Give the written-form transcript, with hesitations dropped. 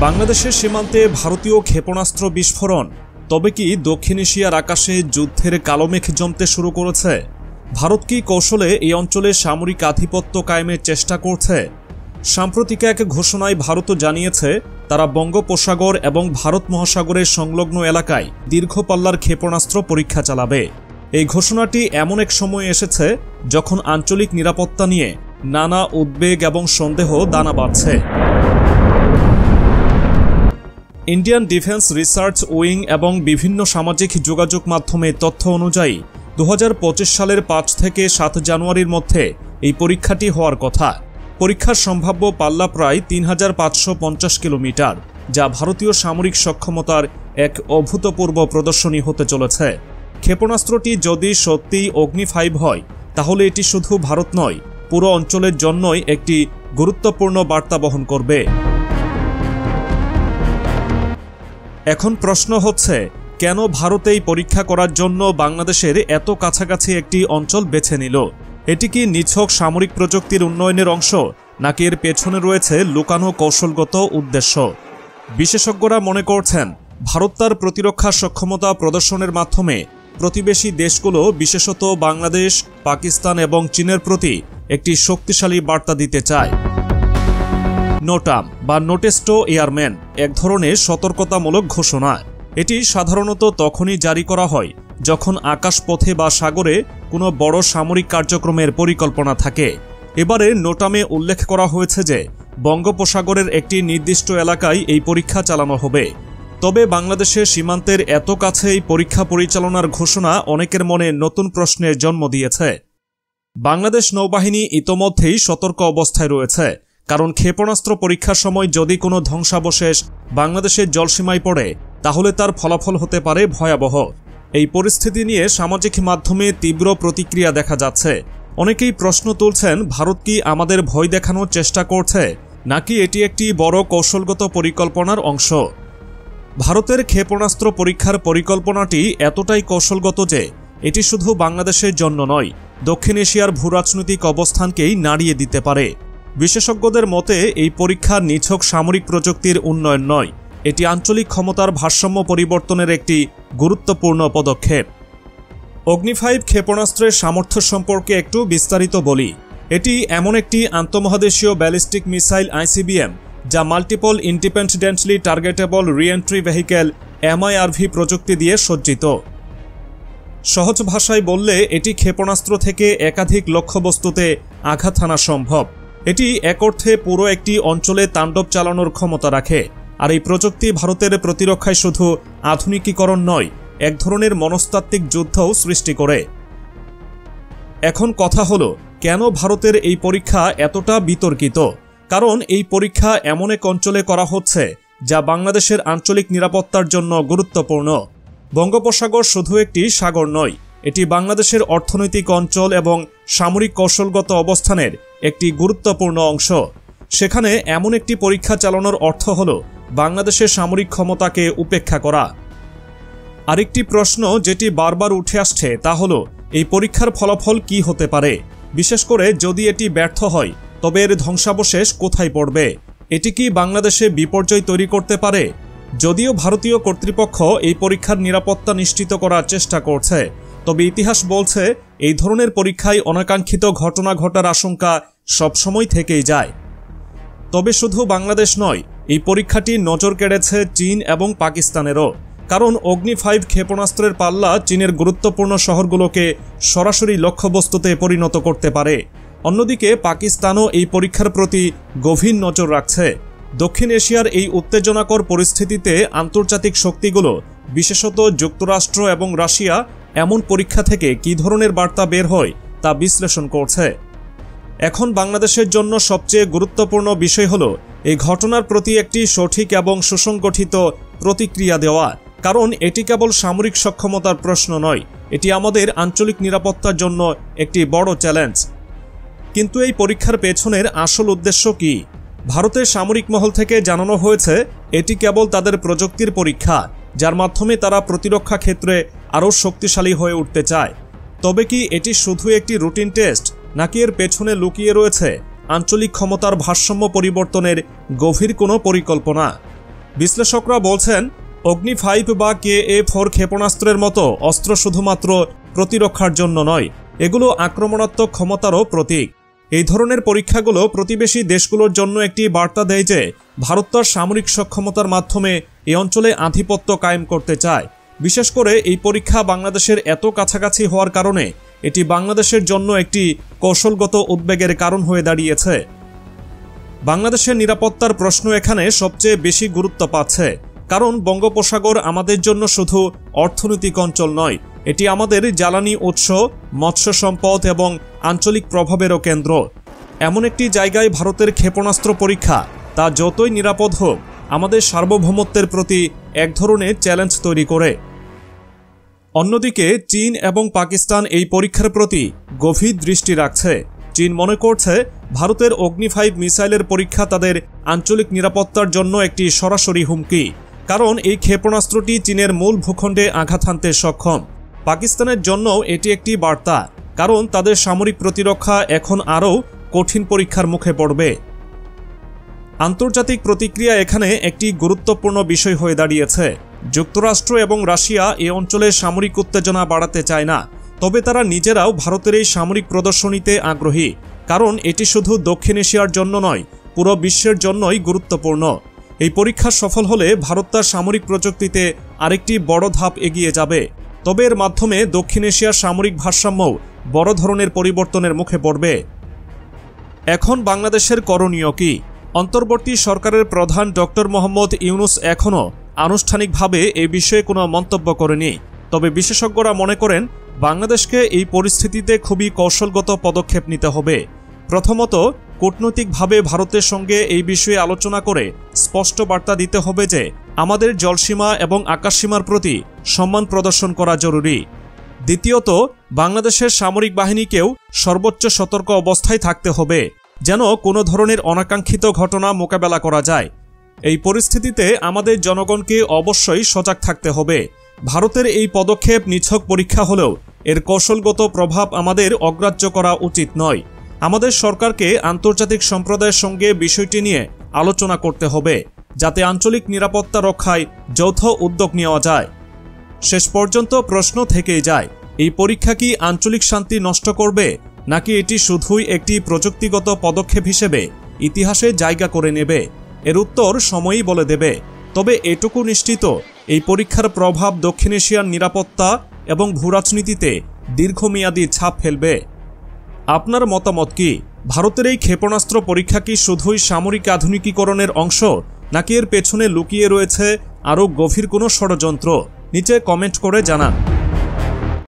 বাংলাদেশের সীমান্তে ভারতীয় ক্ষেপণাস্ত্র বিস্ফোরণ। তবে কি দক্ষিণ এশিয়ার আকাশে যুদ্ধের কালোমেঘ জমতে শুরু করেছে? ভারত কি কৌশলে এই অঞ্চলে সামরিক আধিপত্য কায়েমের চেষ্টা করছে? সাম্প্রতিক এক ঘোষণায় ভারতও জানিয়েছে তারা বঙ্গোপসাগর এবং ভারত মহাসাগরের সংলগ্ন এলাকায় দীর্ঘ পাল্লার ক্ষেপণাস্ত্র পরীক্ষা চালাবে। এই ঘোষণাটি এমন এক সময় এসেছে যখন আঞ্চলিক নিরাপত্তা নিয়ে নানা উদ্বেগ এবং সন্দেহ দানা বাঁধছে। ইন্ডিয়ান ডিফেন্স রিসার্চ উইং এবং বিভিন্ন সামাজিক যোগাযোগ মাধ্যমে তথ্য অনুযায়ী 2025 সালের 5 থেকে 7 জানুয়ারির মধ্যে এই পরীক্ষাটি হওয়ার কথা। পরীক্ষার সম্ভাব্য পাল্লা প্রায় 3550 কিলোমিটার, যা ভারতীয় সামরিক সক্ষমতার এক অভূতপূর্ব প্রদর্শনী হতে চলেছে। ক্ষেপণাস্ত্রটি যদি সত্যিই অগ্নি-5 হয় তাহলে এটি শুধু ভারত নয়, পুরো অঞ্চলের জন্যই একটি গুরুত্বপূর্ণ বার্তা বহন করবে। এখন প্রশ্ন হচ্ছে, কেন ভারত এই পরীক্ষা করার জন্য বাংলাদেশের এত কাছাকাছি একটি অঞ্চল বেছে নিল? এটি কি নিছক সামরিক প্রযুক্তির উন্নয়নের অংশ, নাকি এর পেছনে রয়েছে লুকানো কৌশলগত উদ্দেশ্য? বিশেষজ্ঞরা মনে করছেন ভারত তার প্রতিরক্ষা সক্ষমতা প্রদর্শনের মাধ্যমে প্রতিবেশী দেশগুলো, বিশেষত বাংলাদেশ, পাকিস্তান এবং চীনের প্রতি একটি শক্তিশালী বার্তা দিতে চায়। নোটাম বা নোটিস টু এয়ারম্যান এক ধরনের সতর্কতামূলক ঘোষণা। এটি সাধারণত তখনই জারি করা হয় যখন আকাশপথে বা সাগরে কোনো বড় সামরিক কার্যক্রমের পরিকল্পনা থাকে। এবারে নোটামে উল্লেখ করা হয়েছে যে বঙ্গোপসাগরের একটি নির্দিষ্ট এলাকায় এই পরীক্ষা চালানো হবে। তবে বাংলাদেশের সীমান্তের এত কাছে এই পরীক্ষা পরিচালনার ঘোষণা অনেকের মনে নতুন প্রশ্নের জন্ম দিয়েছে। বাংলাদেশ নৌবাহিনী ইতোমধ্যেই সতর্ক অবস্থায় রয়েছে, কারণ ক্ষেপণাস্ত্র পরীক্ষার সময় যদি কোনো ধ্বংসাবশেষ বাংলাদেশের জলসীমায় পড়ে তাহলে তার ফলাফল হতে পারে ভয়াবহ। এই পরিস্থিতি নিয়ে সামাজিক মাধ্যমে তীব্র প্রতিক্রিয়া দেখা যাচ্ছে। অনেকেই প্রশ্ন তুলছেন, ভারত কি আমাদের ভয় দেখানোর চেষ্টা করছে, নাকি এটি একটি বড় কৌশলগত পরিকল্পনার অংশ? ভারতের ক্ষেপণাস্ত্র পরীক্ষার পরিকল্পনাটি এতটাই কৌশলগত যে এটি শুধু বাংলাদেশের জন্য নয়, দক্ষিণ এশিয়ার ভূরাজনৈতিক অবস্থানকেই নাড়িয়ে দিতে পারে। বিশেষজ্ঞদের মতে এই পরীক্ষা নিছক সামরিক প্রযুক্তির উন্নয়ন নয়, এটি আঞ্চলিক ক্ষমতার ভারসাম্য পরিবর্তনের একটি গুরুত্বপূর্ণ পদক্ষেপ। অগ্নি-5 ক্ষেপণাস্ত্রের সামর্থ্য সম্পর্কে একটু বিস্তারিত বলি। এটি এমন একটি আন্তঃমহাদেশীয় ব্যালিস্টিক মিসাইল ICBM যা multiple independently targetable re-entry vehicle MIRV প্রযুক্তি দিয়ে সজ্জিত। সহজ ভাষায় বললে এটি ক্ষেপণাস্ত্র থেকে একাধিক লক্ষ্যবস্তুতে আঘাত হানা সম্ভব। এটি এক অর্থে পুরো একটি অঞ্চলে তাণ্ডব চালানোর ক্ষমতা রাখে। আর এই প্রযুক্তি ভারতের প্রতিরক্ষায় শুধু আধুনিকীকরণ নয়, এক ধরনের মনস্তাত্ত্বিক যুদ্ধও সৃষ্টি করে। এখন কথা হলো, কেন ভারতের এই পরীক্ষা এতটা বিতর্কিত? কারণ এই পরীক্ষা এমন এক অঞ্চলে করা হচ্ছে যা বাংলাদেশের আঞ্চলিক নিরাপত্তার জন্য গুরুত্বপূর্ণ। বঙ্গোপসাগর শুধু একটি সাগর নয়, এটি বাংলাদেশের অর্থনৈতিক অঞ্চল এবং সামরিক কৌশলগত অবস্থানের একটি গুরুত্বপূর্ণ অংশ। সেখানে এমন একটি পরীক্ষা চালানোর অর্থ হল বাংলাদেশের সামরিক ক্ষমতাকে উপেক্ষা করা। আরেকটি প্রশ্ন যেটি বারবার উঠে আসছে তা হল, এই পরীক্ষার ফলাফল কি হতে পারে? বিশেষ করে যদি এটি ব্যর্থ হয় তবে এর ধ্বংসাবশেষ কোথায় পড়বে? এটি কি বাংলাদেশে বিপর্যয় তৈরি করতে পারে? যদিও ভারতীয় কর্তৃপক্ষ এই পরীক্ষার নিরাপত্তা নিশ্চিত করার চেষ্টা করছে, তবে ইতিহাস বলছে এই ধরনের পরীক্ষায় অনাকাঙ্ক্ষিত ঘটনা ঘটার আশঙ্কা সবসময় থেকেই যায়। তবে শুধু বাংলাদেশ নয়, এই পরীক্ষাটি নজর কেড়েছে চীন এবং পাকিস্তানেরও। কারণ অগ্নি-5 ক্ষেপণাস্ত্রের পাল্লা চীনের গুরুত্বপূর্ণ শহরগুলোকে সরাসরি লক্ষ্যবস্তুতে পরিণত করতে পারে। অন্যদিকে পাকিস্তানও এই পরীক্ষার প্রতি গভীর নজর রাখছে। দক্ষিণ এশিয়ার এই উত্তেজনাকর পরিস্থিতিতে আন্তর্জাতিক শক্তিগুলো, বিশেষত যুক্তরাষ্ট্র এবং রাশিয়া, এমন পরীক্ষা থেকে কী ধরনের বার্তা বের হয় তা বিশ্লেষণ করছে। এখন বাংলাদেশের জন্য সবচেয়ে গুরুত্বপূর্ণ বিষয় হল এই ঘটনার প্রতি একটি সঠিক এবং সুসংগঠিত প্রতিক্রিয়া দেওয়া। কারণ এটি কেবল সামরিক সক্ষমতার প্রশ্ন নয়, এটি আমাদের আঞ্চলিক নিরাপত্তার জন্য একটি বড় চ্যালেঞ্জ। কিন্তু এই পরীক্ষার পেছনের আসল উদ্দেশ্য কি? ভারতের সামরিক মহল থেকে জানানো হয়েছে এটি কেবল তাদের প্রযুক্তির পরীক্ষা, যার মাধ্যমে তারা প্রতিরক্ষা ক্ষেত্রে আরও শক্তিশালী হয়ে উঠতে চায়। তবে কি এটি শুধু একটি রুটিন টেস্ট, নাকি এর পেছনে লুকিয়ে রয়েছে আঞ্চলিক ক্ষমতার ভারসাম্য পরিবর্তনের গভীর কোনো পরিকল্পনা? বিশ্লেষকরা বলছেন, অগ্নি-5 বা KA-4 ক্ষেপণাস্ত্রের মতো অস্ত্র শুধুমাত্র প্রতিরক্ষার জন্য নয়, এগুলো আক্রমণাত্মক ক্ষমতারও প্রতীক। এই ধরনের পরীক্ষাগুলো প্রতিবেশী দেশগুলোর জন্য একটি বার্তা দেয় যে ভারত তার সামরিক সক্ষমতার মাধ্যমে এই অঞ্চলে আধিপত্য কায়েম করতে চায়। বিশেষ করে এই পরীক্ষা বাংলাদেশের এত কাছাকাছি হওয়ার কারণে এটি বাংলাদেশের জন্য একটি কৌশলগত উদ্বেগের কারণ হয়ে দাঁড়িয়েছে। বাংলাদেশের নিরাপত্তার প্রশ্ন এখানে সবচেয়ে বেশি গুরুত্ব পাচ্ছে, কারণ বঙ্গোপসাগর আমাদের জন্য শুধু অর্থনৈতিক অঞ্চল নয়, এটি আমাদের জ্বালানি উৎস, মৎস্য সম্পদ এবং আঞ্চলিক প্রভাবেরও কেন্দ্র। এমন একটি জায়গায় ভারতের ক্ষেপণাস্ত্র পরীক্ষা, তা যতই নিরাপদ হোক, আমাদের সার্বভৌমত্বের প্রতি এক ধরনের চ্যালেঞ্জ তৈরি করে। অন্যদিকে চীন এবং পাকিস্তান এই পরীক্ষার প্রতি গভীর দৃষ্টি রাখছে। চীন মনে করছে ভারতের অগ্নি-5 মিসাইলের পরীক্ষা তাদের আঞ্চলিক নিরাপত্তার জন্য একটি সরাসরি হুমকি, কারণ এই ক্ষেপণাস্ত্রটি চীনের মূল ভূখণ্ডে আঘাত হানতে সক্ষম। পাকিস্তানের জন্যও এটি একটি বার্তা, কারণ তাদের সামরিক প্রতিরক্ষা এখন আরও কঠিন পরীক্ষার মুখে পড়বে। আন্তর্জাতিক প্রতিক্রিয়া এখানে একটি গুরুত্বপূর্ণ বিষয় হয়ে দাঁড়িয়েছে। যুক্তরাষ্ট্র এবং রাশিয়া এ অঞ্চলে সামরিক উত্তেজনা বাড়াতে চায় না, তবে তারা নিজেরাও ভারতের এই সামরিক প্রদর্শনীতে আগ্রহী, কারণ এটি শুধু দক্ষিণ এশিয়ার জন্য নয়, পুরো বিশ্বের জন্যই গুরুত্বপূর্ণ। এই পরীক্ষা সফল হলে ভারত তার সামরিক প্রযুক্তিতে আরেকটি বড় ধাপ এগিয়ে যাবে, তবে এর মাধ্যমে দক্ষিণ এশিয়ার সামরিক ভারসাম্যও বড় ধরনের পরিবর্তনের মুখে পড়বে। এখন বাংলাদেশের করণীয় কি? অন্তর্বর্তী সরকারের প্রধান ডক্টর মোহাম্মদ ইউনূস এখনও আনুষ্ঠানিকভাবে এই বিষয়ে কোনো মন্তব্য করেনি, তবে বিশেষজ্ঞরা মনে করেন বাংলাদেশকে এই পরিস্থিতিতে খুবই কৌশলগত পদক্ষেপ নিতে হবে। প্রথমত, কূটনৈতিকভাবে ভারতের সঙ্গে এই বিষয়ে আলোচনা করে স্পষ্ট বার্তা দিতে হবে যে আমাদের জলসীমা এবং আকাশসীমার প্রতি সম্মান প্রদর্শন করা জরুরি। দ্বিতীয়ত, বাংলাদেশের সামরিক বাহিনীকেও সর্বোচ্চ সতর্ক অবস্থায় থাকতে হবে, যেন কোনো ধরনের অনাকাঙ্ক্ষিত ঘটনা মোকাবেলা করা যায়। এই পরিস্থিতিতে আমাদের জনগণকে অবশ্যই সজাগ থাকতে হবে। ভারতের এই পদক্ষেপ নিছক পরীক্ষা হলেও এর কৌশলগত প্রভাব আমাদের অগ্রাহ্য করা উচিত নয়। আমাদের সরকারকে আন্তর্জাতিক সম্প্রদায়ের সঙ্গে বিষয়টি নিয়ে আলোচনা করতে হবে, যাতে আঞ্চলিক নিরাপত্তা রক্ষায় যৌথ উদ্যোগ নেওয়া যায়। শেষ পর্যন্ত প্রশ্ন থেকেই যায়, এই পরীক্ষা কি আঞ্চলিক শান্তি নষ্ট করবে, নাকি এটি শুধুই একটি প্রযুক্তিগত পদক্ষেপ হিসেবে ইতিহাসে জায়গা করে নেবে? এর উত্তর সময়ই বলে দেবে। তবে এটুকু নিশ্চিত, এই পরীক্ষার প্রভাব দক্ষিণ এশিয়ার নিরাপত্তা এবং ভূরাজনীতিতে দীর্ঘমেয়াদী ছাপ ফেলবে। আপনার মতামত কি? ভারতের এই ক্ষেপণাস্ত্র পরীক্ষা কি শুধুই সামরিক আধুনিকীকরণের অংশ, নাকি এর পেছনে লুকিয়ে রয়েছে আরও গভীর কোনো ষড়যন্ত্র? নিচে কমেন্ট করে জানান।